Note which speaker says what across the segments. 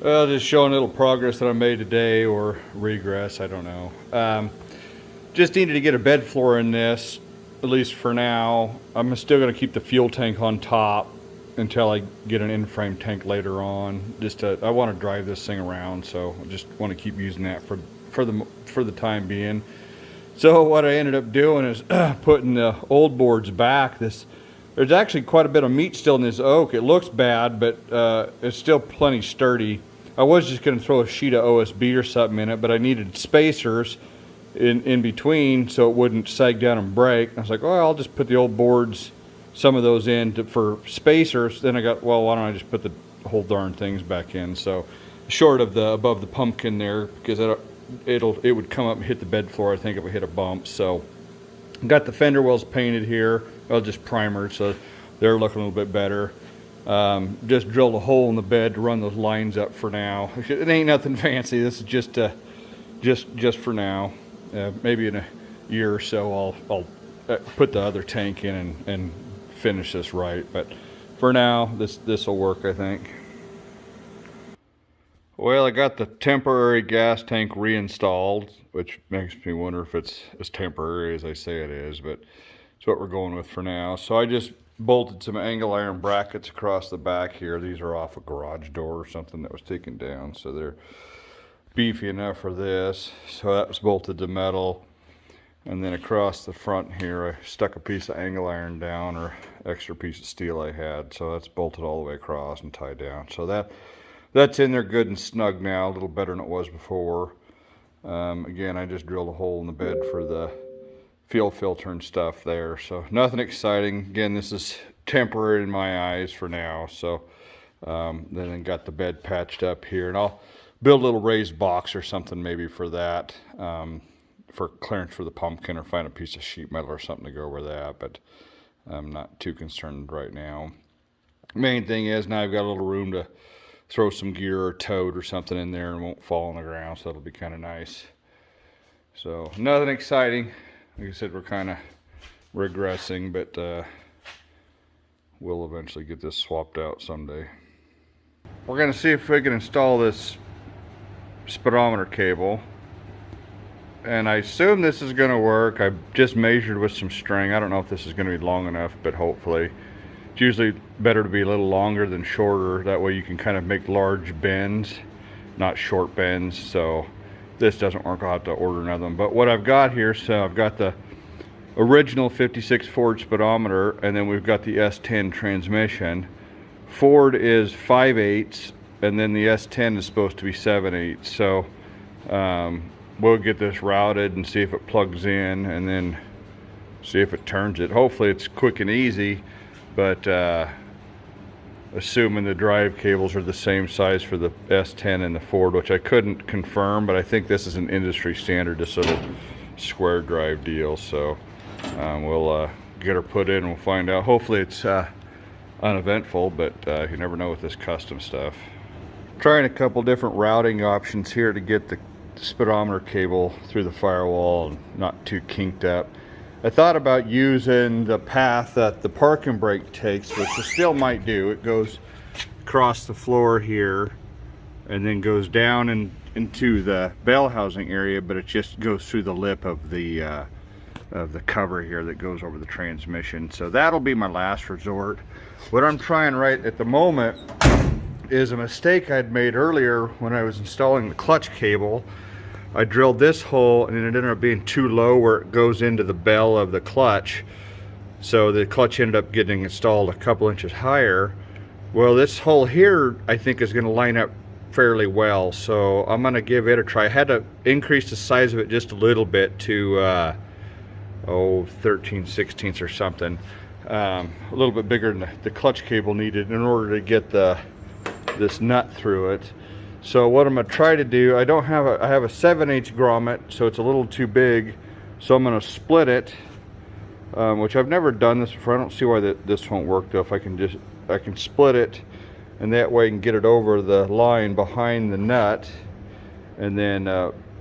Speaker 1: Well, just showing a little progress that I made today, or regress, I don't know. Just needed to get a bed floor in this, at least for now. I'm still going to keep the fuel tank on top until I get an in-frame tank later on. I want to drive this thing around, so I just want to keep using that for the time being. So what I ended up doing is putting the old boards back. There's actually quite a bit of meat still in this oak. It looks bad, but it's still plenty sturdy. I was just going to throw a sheet of OSB or something in it, but I needed spacers in between so it wouldn't sag down and break. I was like, well, I'll just put the old boards, some of those in for spacers. Then I got, well, why don't I just put the whole darn things back in? So short of the above the pumpkin there, because it would come up and hit the bed floor, I think, if it hit a bump. So got the fender wells painted here. Well, just primered, so they're looking a little bit better. Just drilled a hole in the bed to run those lines up for now. It ain't nothing fancy. This is just for now. Maybe in a year or so I'll put the other tank in and finish this right. But for now, this will work, I think. Well, I got the temporary gas tank reinstalled, which makes me wonder if it's as temporary as I say it is, but it's what we're going with for now. So I just bolted some angle iron brackets across the back here. These are off a garage door or something that was taken down, so they're beefy enough for this. So that was bolted to metal, and then across the front here I stuck a piece of angle iron down, or extra piece of steel I had, so that's bolted all the way across and tied down. So that's in there good and snug now, a little better than it was before. Again, I just drilled a hole in the bed for the fuel filter and stuff there, so nothing exciting. Again, this is temporary in my eyes for now. So then I got the bed patched up here, and I'll build a little raised box or something maybe for that, for clearance for the pumpkin, or find a piece of sheet metal or something to go over that, but I'm not too concerned right now. Main thing is now I've got a little room to throw some gear or tote or something in there and won't fall on the ground, so that'll be kind of nice. So nothing exciting. Like I said, we're kind of regressing, but we'll eventually get this swapped out someday. We're going to see if we can install this speedometer cable, and I assume this is going to work. I just measured with some string. I don't know if this is going to be long enough, but hopefully. It's usually better to be a little longer than shorter. That way you can kind of make large bends, not short bends. So this doesn't work, I'll have to order another one. But what I've got here, so I've got the original 56 Ford speedometer, and then we've got the S10 transmission. Ford is 5/8, and then the S10 is supposed to be 7/8. So we'll get this routed and see if it plugs in, and then see if it turns it. Hopefully it's quick and easy, but assuming the drive cables are the same size for the S10 and the Ford, which I couldn't confirm, but I think this is an industry standard, this little square drive deal. So we'll get her put in and we'll find out. Hopefully it's uneventful, but you never know with this custom stuff. Trying a couple different routing options here to get the speedometer cable through the firewall and not too kinked up. I thought about using the path that the parking brake takes, which it still might do. It goes across the floor here and then goes down into the bell housing area, but it just goes through the lip of the cover here that goes over the transmission. So that'll be my last resort. What I'm trying right at the moment is a mistake I'd made earlier when I was installing the clutch cable. I drilled this hole and it ended up being too low where it goes into the bell of the clutch. So the clutch ended up getting installed a couple inches higher. Well, this hole here I think is going to line up fairly well. So I'm going to give it a try. I had to increase the size of it just a little bit to 13/16 or something. A little bit bigger than the clutch cable needed in order to get this nut through it. So what I'm going to try to do, I have a 7/8 grommet, so it's a little too big. So I'm going to split it, which I've never done this before. I don't see why this won't work though. If I can split it, and that way I can get it over the line behind the nut, and then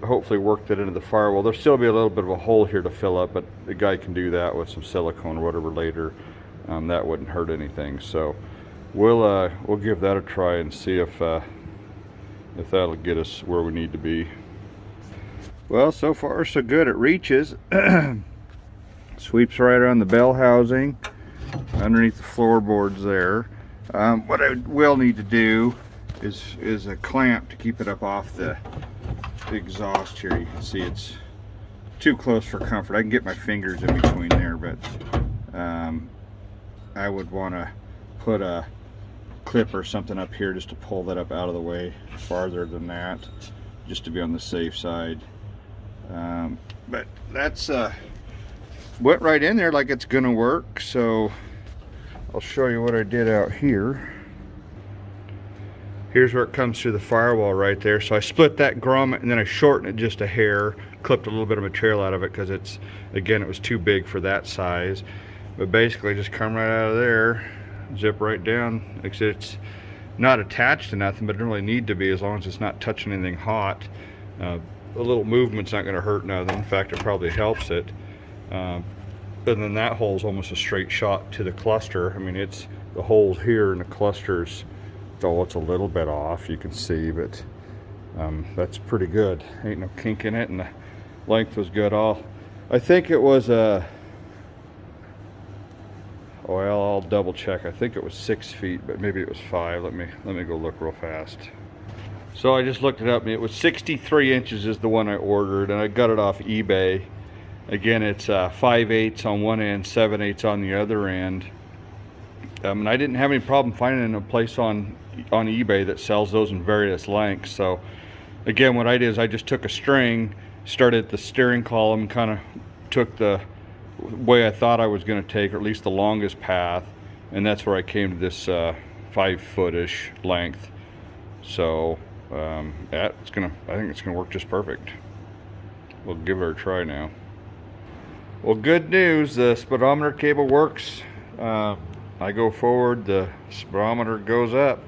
Speaker 1: hopefully work that into the firewall. There'll still be a little bit of a hole here to fill up, but the guy can do that with some silicone or whatever later. That wouldn't hurt anything. So we'll give that a try and see if if that'll get us where we need to be. Well, so far so good. It reaches. Sweeps right around the bell housing, underneath the floorboards there. What I will need to do is a clamp to keep it up off the exhaust here. You can see it's too close for comfort. I can get my fingers in between there, but I would want to put a clip or something up here just to pull that up out of the way farther than that, just to be on the safe side. But that's went right in there like it's gonna work. So I'll show you what I did out here. Here's where it comes through the firewall right there. So I split that grommet and then I shortened it just a hair, clipped a little bit of material out of it because it was too big for that size. But basically just come right out of there, zip right down. Like I said, it's not attached to nothing, but it doesn't really need to be as long as it's not touching anything hot. A little movement's not going to hurt nothing. In fact, it probably helps it. And then that hole's almost a straight shot to the cluster. I mean, it's the holes here and the clusters, though it's a little bit off, you can see, but that's pretty good. Ain't no kink in it, and the length was good. I think it was well, I'll double check. I think it was 6 feet, but maybe it was 5. Let me go look real fast. So I just looked it up, and it was 63 inches is the one I ordered, and I got it off eBay. Again, it's 5/8 on one end, 7/8 on the other end. And I didn't have any problem finding a place on eBay that sells those in various lengths. So again, what I did is I just took a string, started at the steering column, kind of took the way I thought I was going to take, or at least the longest path, and that's where I came to this 5-foot-ish length. So I think it's gonna work just perfect. We'll give her a try now. Well, good news, the speedometer cable works. I go forward, the speedometer goes up.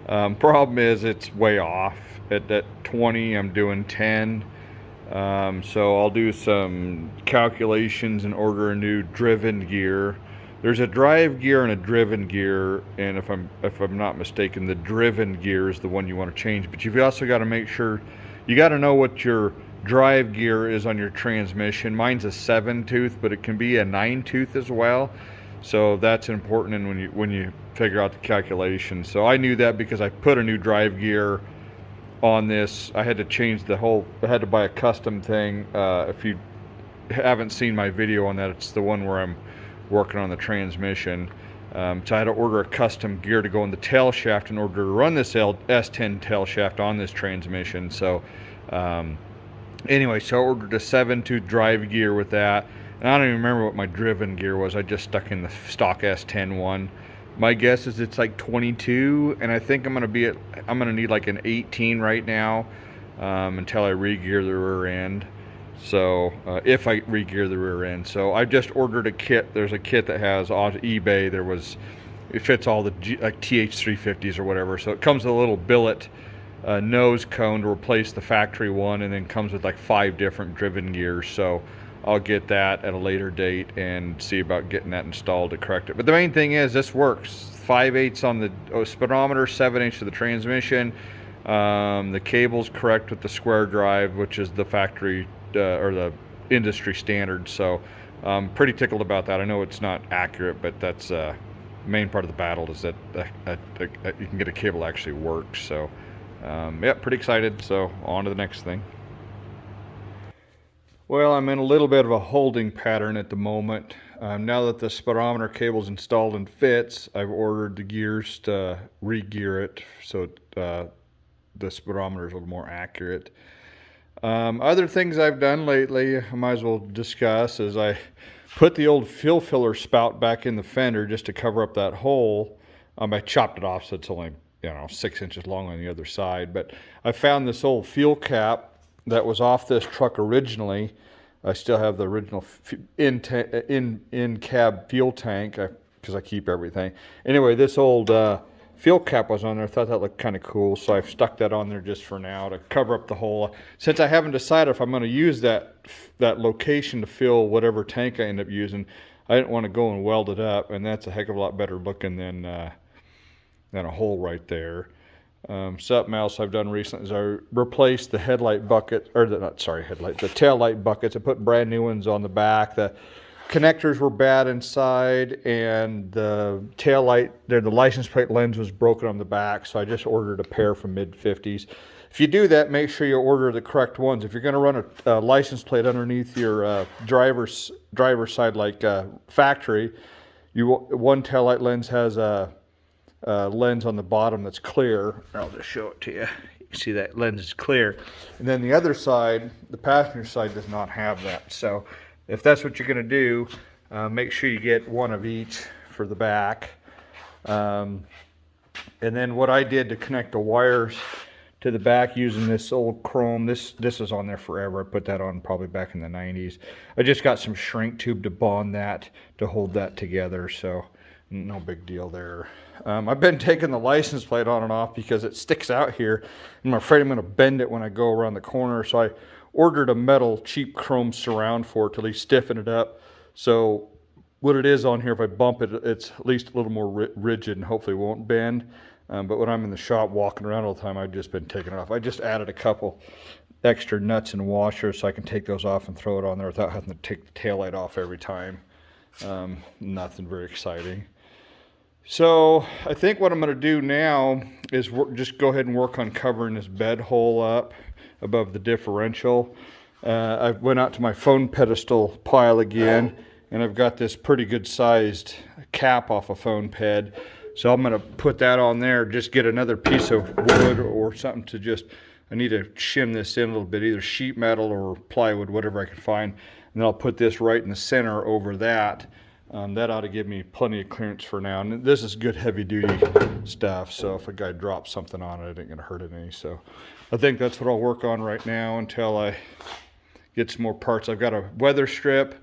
Speaker 1: Problem is it's way off. At 20, I'm doing 10. So I'll do some calculations and order a new driven gear. There's a drive gear and a driven gear, and if I'm not mistaken, the driven gear is the one you want to change. But you've also got to make sure, you got to know what your drive gear is on your transmission. Mine's a 7-tooth, but it can be a 9-tooth as well. So that's important, and when you figure out the calculation. So I knew that because I put a new drive gear on this. I had to change the whole, I had to buy a custom thing. If you haven't seen my video on that, it's the one where I'm working on the transmission. So I had to order a custom gear to go in the tail shaft in order to run this S10 tail shaft on this transmission. So anyway, so I ordered a 7-tooth drive gear with that. And I don't even remember what my driven gear was. I just stuck in the stock S10 one. My guess is it's like 22, and I think I'm gonna need like an 18 right now until I re-gear the rear end. So if I re-gear the rear end. So I just ordered a kit. There's a kit that has on eBay. It fits all the like TH350s or whatever. So it comes with a little billet nose cone to replace the factory one, and then comes with like 5 different driven gears. So I'll get that at a later date and see about getting that installed to correct it. But the main thing is this works. 5/8 on the speedometer, 7/8 to the transmission. The cable's correct with the square drive, which is the factory or the industry standard. So I'm pretty tickled about that. I know it's not accurate, but that's the main part of the battle, is that you can get a cable that actually works. So yeah, pretty excited. So on to the next thing. Well, I'm in a little bit of a holding pattern at the moment. Now that the speedometer cable's installed and fits, I've ordered the gears to re-gear it so the speedometer is a little more accurate. Other things I've done lately, I might as well discuss, is I put the old fuel filler spout back in the fender just to cover up that hole. I chopped it off so it's only 6 inches long on the other side, but I found this old fuel cap that was off this truck originally. I still have the original in-cab fuel tank because I keep everything. Anyway, this old fuel cap was on there. I thought that looked kind of cool, so I've stuck that on there just for now to cover up the hole. Since I haven't decided if I'm going to use that location to fill whatever tank I end up using, I didn't want to go and weld it up, and that's a heck of a lot better looking than a hole right there. Something else I've done recently is I replaced the headlight bucket, or the tail light buckets. I put brand new ones on the back. The connectors were bad inside, and the tail light, the license plate lens was broken on the back, so I just ordered a pair from mid-50s. If you do that, make sure you order the correct ones. If you're going to run a license plate underneath your driver's side, like factory, one tail light lens has a lens on the bottom that's clear. I'll just show it to you. You can see that lens is clear, and then the other side, the passenger side, does not have that. So if that's what you're going to do, make sure you get one of each for the back. And then what I did to connect the wires to the back using this old chrome, this is on there forever. I put that on probably back in the 90s. I just got some shrink tube to bond that to hold that together, so no big deal there. I've been taking the license plate on and off because it sticks out here. I'm afraid I'm going to bend it when I go around the corner, so I ordered a metal cheap chrome surround for it to at least stiffen it up. So what it is on here, if I bump it, it's at least a little more rigid and hopefully won't bend. But when I'm in the shop walking around all the time, I've just been taking it off. I just added a couple extra nuts and washers so I can take those off and throw it on there without having to take the taillight off every time. Nothing very exciting. So I think what I'm going to do now is just go ahead and work on covering this bed hole up above the differential. I went out to my phone pedestal pile again, and I've got this pretty good sized cap off a phone ped. So I'm going to put that on there, just get another piece of wood or something to just, I need to shim this in a little bit, either sheet metal or plywood, whatever I can find. And then I'll put this right in the center over that. That ought to give me plenty of clearance for now. And this is good heavy duty stuff, so if a guy drops something on it, it ain't gonna hurt it any. So I think that's what I'll work on right now until I get some more parts. I've got a weather strip.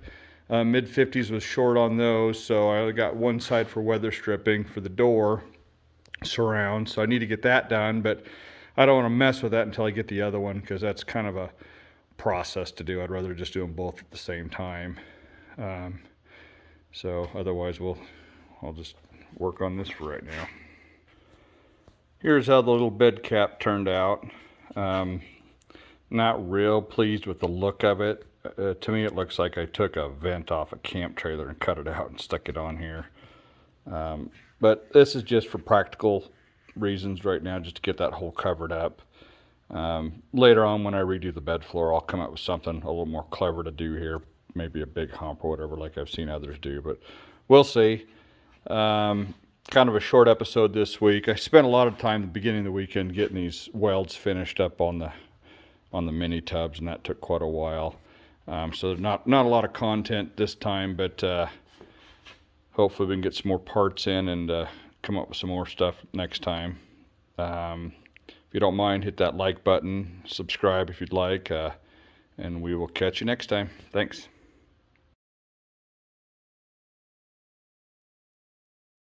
Speaker 1: Mid-50s was short on those, so I got one side for weather stripping for the door surround, so I need to get that done, but I don't want to mess with that until I get the other one, because that's kind of a process to do. I'd rather just do them both at the same time. So otherwise I'll just work on this for right now. Here's how the little bed cap turned out. Not real pleased with the look of it. To me it looks like I took a vent off a camp trailer and cut it out and stuck it on here. But this is just for practical reasons right now, just to get that hole covered up. Later on when I redo the bed floor, I'll come up with something a little more clever to do here. Maybe a big hump or whatever, like I've seen others do, but we'll see. Kind of a short episode this week. I spent a lot of time at the beginning of the weekend getting these welds finished up on the mini tubs, and that took quite a while. So not a lot of content this time, but hopefully we can get some more parts in and come up with some more stuff next time. If you don't mind, hit that like button, subscribe if you'd like, and we will catch you next time. Thanks.